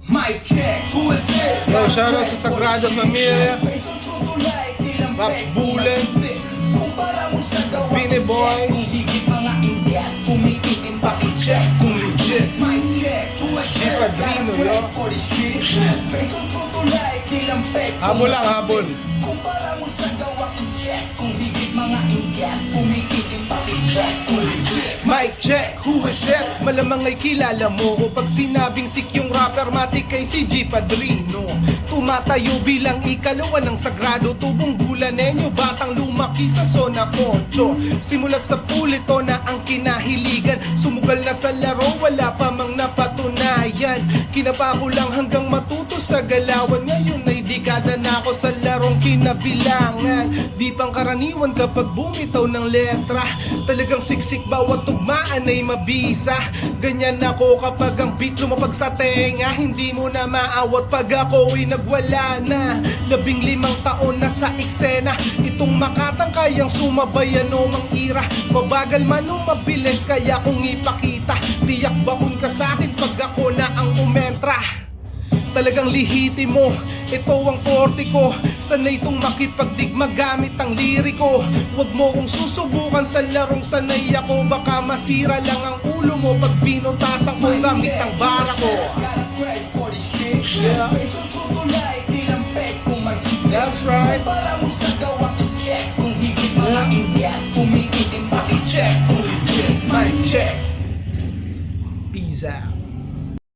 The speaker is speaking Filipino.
Mic check, who is it? Yo, shoutout sa Sagrada Familia, Rap Bulen, Bini Boys, Check kung legit. G Padrino, yo. Habol lang, habol. Kumpara mo sa gawa i-check kung higit mga ingat, kumikitin paki-check kung legit. Mic check, who is it? Malamang ay kilala mo ko pag sinabing sik yung rapper matik kay si G Padrino. Tumatayo bilang ikalawa ng sagrado tubong bulanenyo, batang lumaki sa zona 8. Simulat sa pulito na ang kinahiligan, sumugal na sa laro, wala pa mang napatunayan. Kinapa ko lang hanggang matuto sa galawan, ngayon ay dekada na ako sa larong kinabilangan. Di pang karaniwan kapag bumitaw ng letra, talagang siksik bawat tugmaan ay mabisa. Ganyan ako kapag ang beat lumapag sa tenga, hindi mo na maawat pag ako ay nagwala na. 15 taon na sa eksena, itong makatang kayang sumabay ano ang ira. Mabagal man o mabilis kaya kung ipakita, tiyak baon ka sa akin pag ako na ang umentra. Talagang lihitimo, ito ang forte ko. Sanay itong makipagdigma gamit ang liriko. Huwag mo kong susubukan sa larong sanay ako, baka masira lang ang ulo mo pag binutasan ko gamit ang bara ko. Yeah. That's right. Para mo sa gawa i-check kung higit mga ingat, kumikitin paki-check